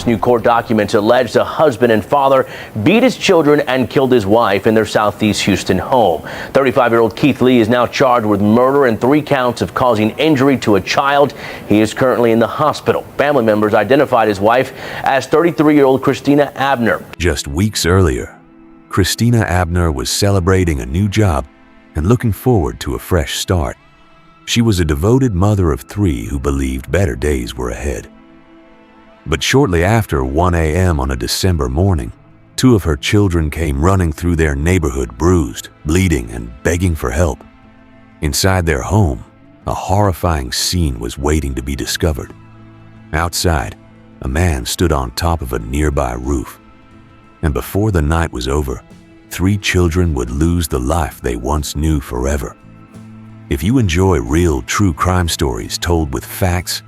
New court documents allege the husband and father beat his children and killed his wife in their Southeast Houston home. 35-year-old Keith Lee is now charged with murder and 3 counts of causing injury to a child. He is currently in the hospital. Family members identified his wife as 33-year-old Christina Abner. Just weeks earlier, Christina Abner was celebrating a new job and looking forward to a fresh start. She was a devoted mother of 3 who believed better days were ahead. But shortly after 1 a.m. on a December morning, 2 of her children came running through their neighborhood bruised, bleeding, and begging for help. Inside their home, a horrifying scene was waiting to be discovered. Outside, a man stood on top of a nearby roof. And before the night was over, 3 children would lose the life they once knew forever. If you enjoy real true crime stories told with facts,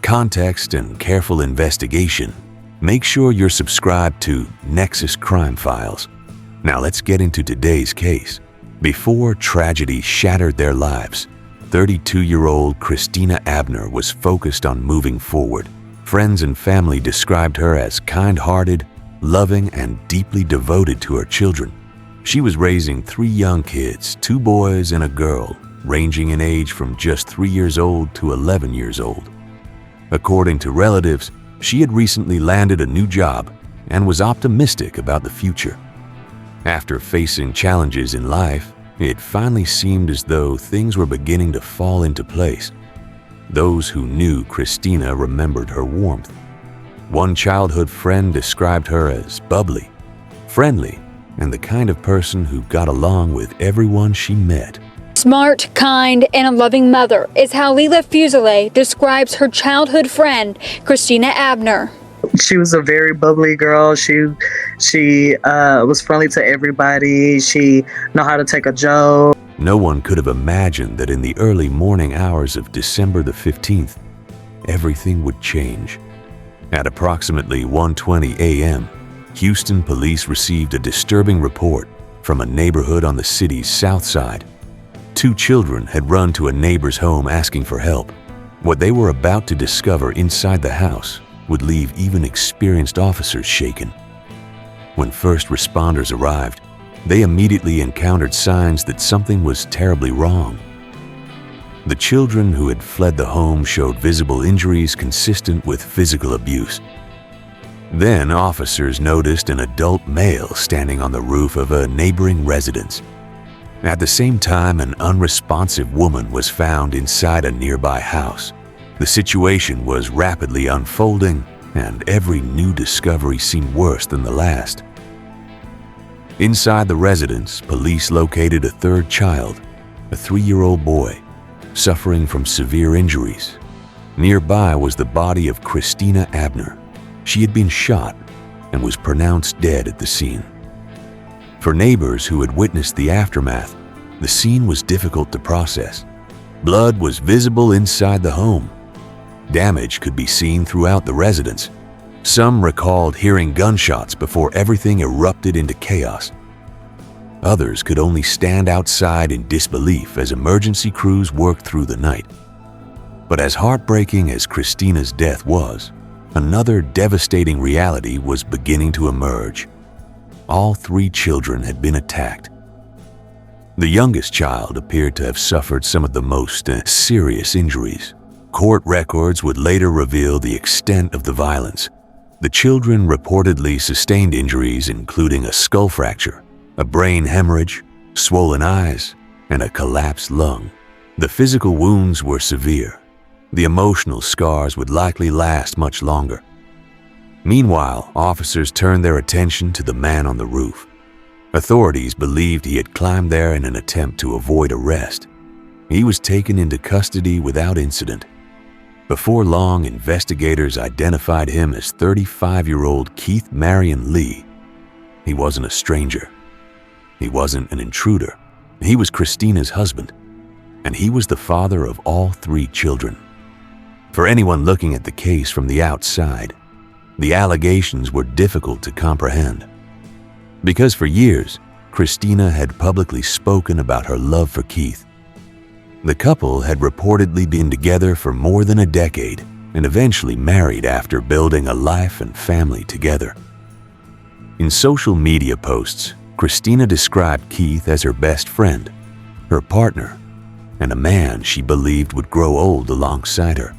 context, and careful investigation, make sure you're subscribed to Nexus Crime Files. Now let's get into today's case. Before tragedy shattered their lives, 32-year-old Christina Abner was focused on moving forward. Friends and family described her as kind-hearted, loving, and deeply devoted to her children. She was raising 3 young kids, 2 boys and a girl, ranging in age from just 3 years old to 11 years old. According to relatives, she had recently landed a new job and was optimistic about the future. After facing challenges in life, it finally seemed as though things were beginning to fall into place. Those who knew Christina remembered her warmth. One childhood friend described her as bubbly, friendly, and the kind of person who got along with everyone she met. Smart, kind, and a loving mother is how Leila Fuselier describes her childhood friend, Christina Abner. She was a very bubbly girl. She was friendly to everybody. She knew how to take a joke. No one could have imagined that in the early morning hours of December the 15th, everything would change. At approximately 1:20 a.m., Houston police received a disturbing report from a neighborhood on the city's south side. 2 children had run to a neighbor's home asking for help. What they were about to discover inside the house would leave even experienced officers shaken. When first responders arrived, they immediately encountered signs that something was terribly wrong. The children who had fled the home showed visible injuries consistent with physical abuse. Then officers noticed an adult male standing on the roof of a neighboring residence. At the same time, an unresponsive woman was found inside a nearby house. The situation was rapidly unfolding, and every new discovery seemed worse than the last. Inside the residence, police located a 3rd child, a 3-year-old boy, suffering from severe injuries. Nearby was the body of Christina Abner. She had been shot and was pronounced dead at the scene. For neighbors who had witnessed the aftermath, the scene was difficult to process. Blood was visible inside the home. Damage could be seen throughout the residence. Some recalled hearing gunshots before everything erupted into chaos. Others could only stand outside in disbelief as emergency crews worked through the night. But as heartbreaking as Christina's death was, another devastating reality was beginning to emerge. All 3 children had been attacked. The youngest child appeared to have suffered some of the most serious injuries. Court records would later reveal the extent of the violence. The children reportedly sustained injuries including a skull fracture, a brain hemorrhage, swollen eyes, and a collapsed lung. The physical wounds were severe. The emotional scars would likely last much longer. Meanwhile, officers turned their attention to the man on the roof. Authorities believed he had climbed there in an attempt to avoid arrest. He was taken into custody without incident. Before long, investigators identified him as 35-year-old Keith Marian Lee. He wasn't a stranger. He wasn't an intruder. He was Christina's husband, and he was the father of all 3 children. For anyone looking at the case from the outside, the allegations were difficult to comprehend. Because for years, Christina had publicly spoken about her love for Keith. The couple had reportedly been together for more than a decade, and eventually married after building a life and family together. In social media posts, Christina described Keith as her best friend, her partner, and a man she believed would grow old alongside her.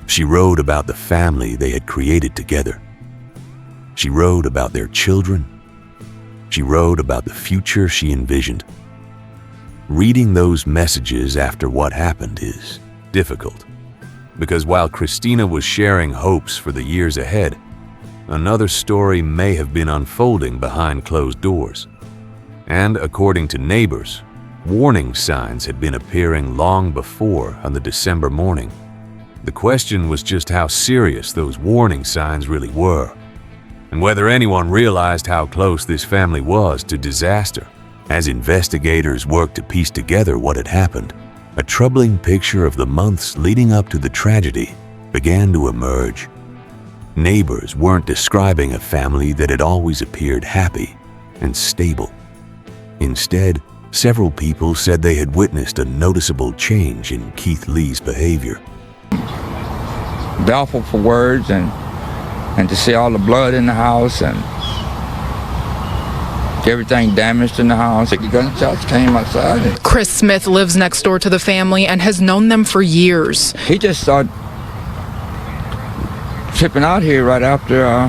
She wrote about the family they had created together. She wrote about their children. She wrote about the future she envisioned. Reading those messages after what happened is difficult, because while Christina was sharing hopes for the years ahead, another story may have been unfolding behind closed doors. And according to neighbors, warning signs had been appearing long before on the December morning. The question was just how serious those warning signs really were, and whether anyone realized how close this family was to disaster. As investigators worked to piece together what had happened, a troubling picture of the months leading up to the tragedy began to emerge. Neighbors weren't describing a family that had always appeared happy and stable. Instead, several people said they had witnessed a noticeable change in Keith Lee's behavior. Doubtful for words, and to see all the blood in the house and everything damaged in the house. The gunshots came outside. Chris Smith lives next door to the family and has known them for years. He just started tripping out here right after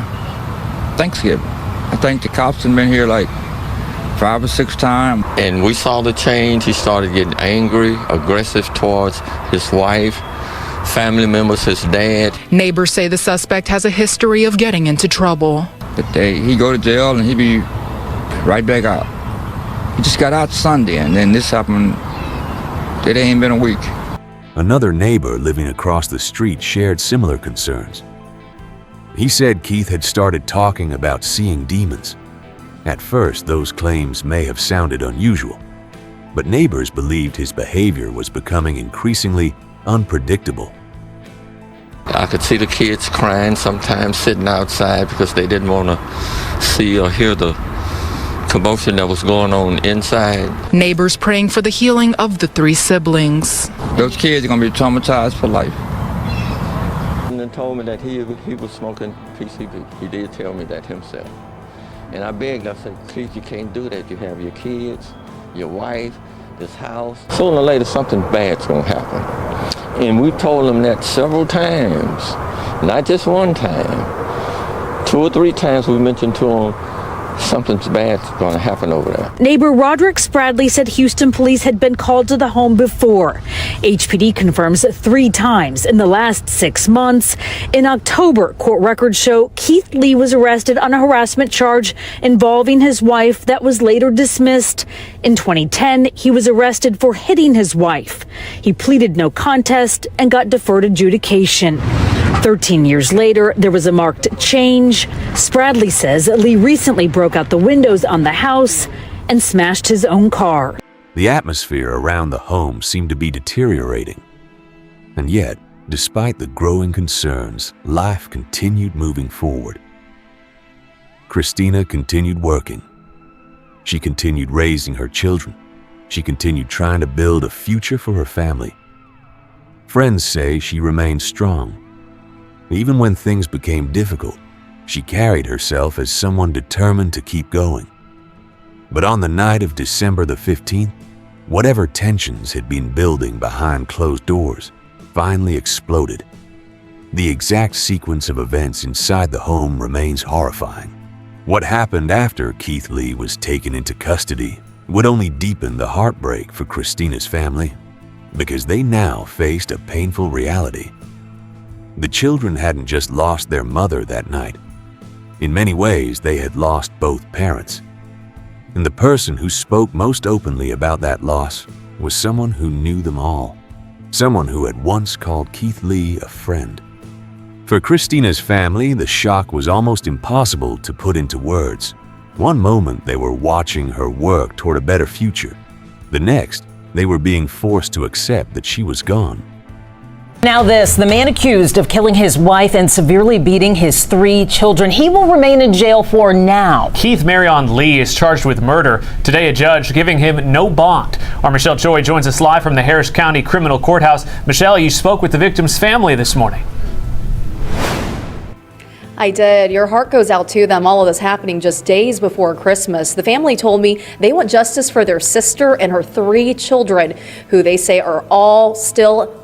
Thanksgiving. I think the cops had been here like 5 or 6 times. And we saw the change. He started getting angry, aggressive towards his wife, family members, his dad. Neighbors say the suspect has a history of getting into trouble. But he'd go to jail and he'd be right back out. He just got out Sunday, and then this happened. It ain't been a week. Another neighbor living across the street shared similar concerns. He said Keith had started talking about seeing demons. At first, those claims may have sounded unusual, but neighbors believed his behavior was becoming increasingly unpredictable. I could see the kids crying sometimes, sitting outside because they didn't want to see or hear the commotion that was going on inside. Neighbors praying for the healing of the 3 siblings. Those kids are going to be traumatized for life. And then told me that he was smoking PCP. He did tell me that himself. And I begged, I said, please, you can't do that. You have your kids, your wife, this house. Sooner or later, something bad's going to happen. And we told him that several times, not just one time. 2 or 3 times we mentioned to him, something's bad's going to happen over there. Neighbor Roderick Spradley said Houston police had been called to the home before. HPD confirms 3 times in the last 6 months. In October, court records show Keith Lee was arrested on a harassment charge involving his wife that was later dismissed. In 2010, he was arrested for hitting his wife. He pleaded no contest and got deferred adjudication. 13 years later, there was a marked change. Spradley says Lee recently broke out the windows on the house and smashed his own car. The atmosphere around the home seemed to be deteriorating. And yet, despite the growing concerns, life continued moving forward. Christina continued working. She continued raising her children. She continued trying to build a future for her family. Friends say she remained strong. Even when things became difficult, she carried herself as someone determined to keep going. But on the night of December the 15th, whatever tensions had been building behind closed doors finally exploded. The exact sequence of events inside the home remains horrifying. What happened after Keith Lee was taken into custody would only deepen the heartbreak for Christina's family, because they now faced a painful reality. The children hadn't just lost their mother that night. In many ways, they had lost both parents. And the person who spoke most openly about that loss was someone who knew them all. Someone who had once called Keith Lee a friend. For Christina's family, the shock was almost impossible to put into words. One moment, they were watching her work toward a better future. The next, they were being forced to accept that she was gone. Now this, the man accused of killing his wife and severely beating his 3 children. He will remain in jail for now. Keith Marian Lee is charged with murder. Today, a judge giving him no bond. Our Michelle Choi joins us live from the Harris County Criminal Courthouse. Michelle, you spoke with the victim's family this morning. I did. Your heart goes out to them. All of this happening just days before Christmas. The family told me they want justice for their sister and her 3 children, who they say are all still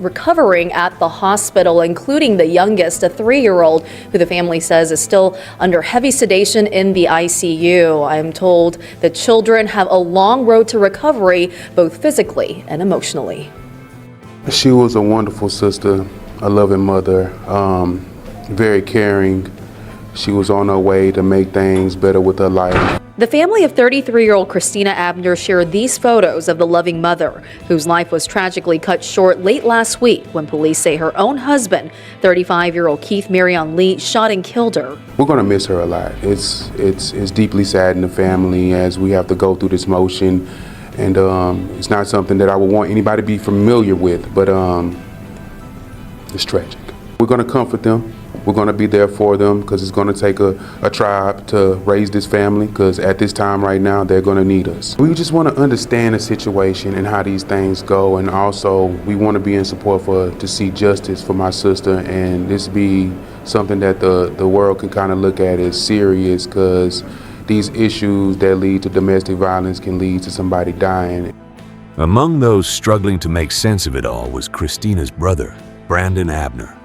recovering at the hospital, including the youngest, a 3-year-old, who the family says is still under heavy sedation in the ICU. I'm told the children have a long road to recovery, both physically and emotionally. She was a wonderful sister, a loving mother, very caring. She was on her way to make things better with her life. The family of 33-year-old Christina Abner shared these photos of the loving mother, whose life was tragically cut short late last week when police say her own husband, 35-year-old Keith Marian Lee, shot and killed her. We're going to miss her a lot. It's deeply sad in the family as we have to go through this motion, and it's not something that I would want anybody to be familiar with, but it's tragic. We're going to comfort them. We're going to be there for them because it's going to take a tribe to raise this family, because at this time right now, they're going to need us. We just want to understand the situation and how these things go, and also we want to be in support to see justice for my sister, and this be something that the world can kind of look at as serious, because these issues that lead to domestic violence can lead to somebody dying. Among those struggling to make sense of it all was Christina's brother, Marian Abner.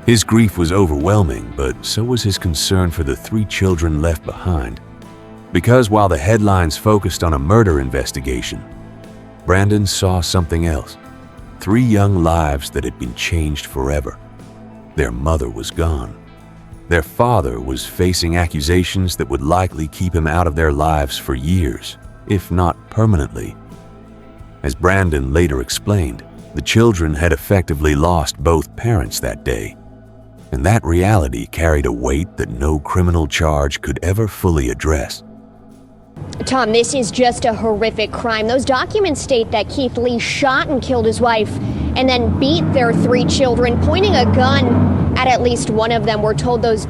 His grief was overwhelming, but so was his concern for the 3 children left behind. Because while the headlines focused on a murder investigation, Brandon saw something else. 3 young lives that had been changed forever. Their mother was gone. Their father was facing accusations that would likely keep him out of their lives for years, if not permanently. As Brandon later explained, the children had effectively lost both parents that day. And that reality carried a weight that no criminal charge could ever fully address. Tom, this is just a horrific crime. Those documents state that Keith Lee shot and killed his wife and then beat their 3 children, pointing a gun at least one of them. We're told those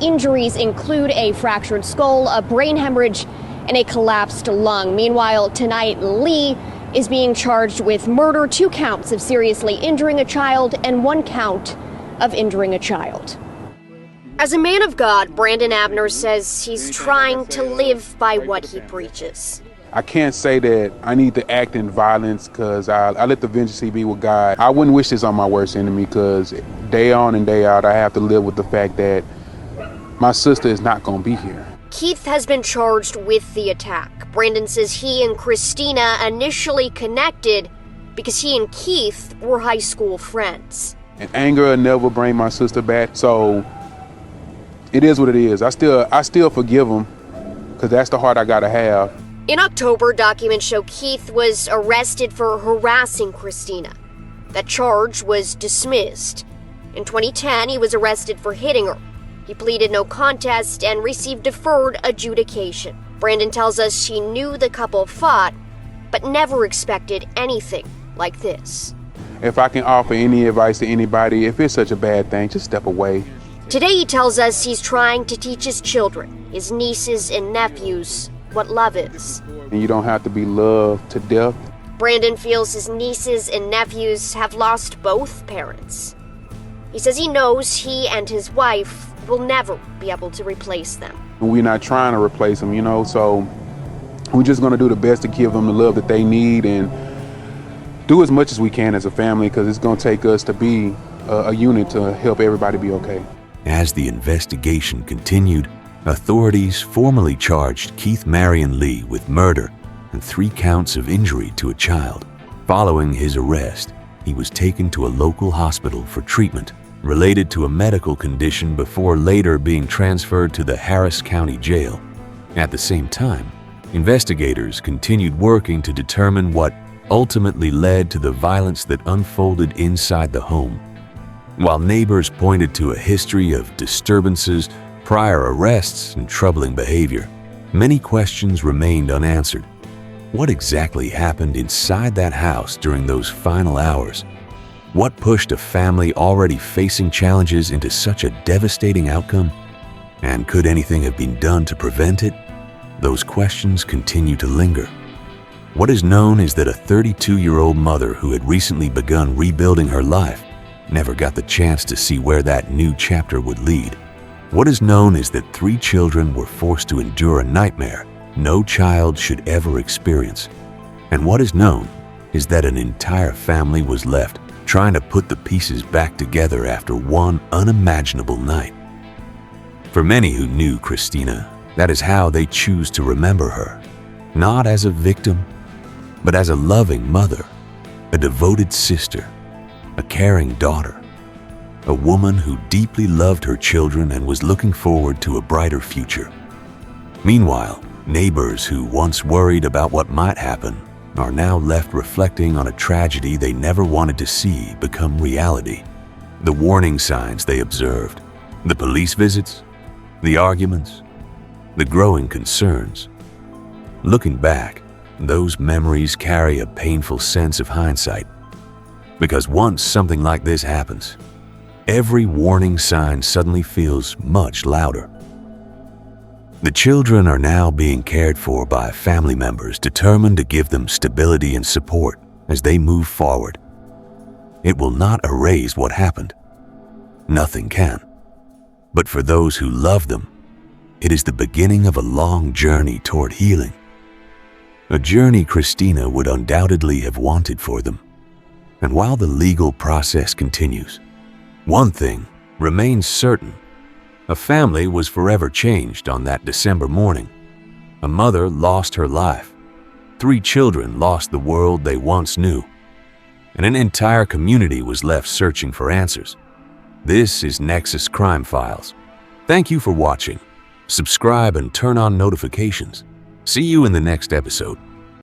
injuries include a fractured skull, a brain hemorrhage, and a collapsed lung. Meanwhile, tonight, Lee is being charged with murder, 2 counts of seriously injuring a child, and 1 count of injuring a child. As a man of God, Marian Abner says he's trying to live by what he preaches. I can't say that I need to act in violence, because I let the vengeance be with God. I wouldn't wish this on my worst enemy, because day on and day out I have to live with the fact that my sister is not going to be here. Keith has been charged with the attack. Brandon says he and Christina initially connected because he and Keith were high school friends. And anger will never bring my sister back, so it is what it is. I still forgive him, because that's the heart I gotta have. In October, documents show Keith was arrested for harassing Christina. That charge was dismissed. In 2010, he was arrested for hitting her. He pleaded no contest and received deferred adjudication. Brandon tells us he knew the couple fought, but never expected anything like this. If I can offer any advice to anybody, if it's such a bad thing, just step away. Today he tells us he's trying to teach his children, his nieces and nephews, what love is. And you don't have to be loved to death. Brandon feels his nieces and nephews have lost both parents. He says he knows he and his wife will never be able to replace them. We're not trying to replace them, so we're just going to do the best to give them the love that they need and do as much as we can as a family, because it's going to take us to be a unit to help everybody be okay. As the investigation continued, authorities formally charged Keith Marian Lee with murder and 3 counts of injury to a child. Following his arrest, he was taken to a local hospital for treatment related to a medical condition before later being transferred to the Harris County Jail. At the same time, investigators continued working to determine what ultimately led to the violence that unfolded inside the home. While neighbors pointed to a history of disturbances, prior arrests, and troubling behavior, many questions remained unanswered. What exactly happened inside that house during those final hours? What pushed a family already facing challenges into such a devastating outcome? And could anything have been done to prevent it? Those questions continue to linger. What is known is that a 32-year-old mother who had recently begun rebuilding her life never got the chance to see where that new chapter would lead. What is known is that 3 children were forced to endure a nightmare no child should ever experience. And what is known is that an entire family was left trying to put the pieces back together after one unimaginable night. For many who knew Christina, that is how they choose to remember her, not as a victim, but as a loving mother, a devoted sister, a caring daughter, a woman who deeply loved her children and was looking forward to a brighter future. Meanwhile, neighbors who once worried about what might happen are now left reflecting on a tragedy they never wanted to see become reality. The warning signs they observed, the police visits, the arguments, the growing concerns. Looking back, those memories carry a painful sense of hindsight. Because once something like this happens, every warning sign suddenly feels much louder. The children are now being cared for by family members determined to give them stability and support as they move forward. It will not erase what happened. Nothing can. But for those who love them, it is the beginning of a long journey toward healing. A journey Christina would undoubtedly have wanted for them. And while the legal process continues, one thing remains certain. A family was forever changed on that December morning. A mother lost her life. 3 children lost the world they once knew. And an entire community was left searching for answers. This is Nexus Crime Files. Thank you for watching. Subscribe and turn on notifications. See you in the next episode.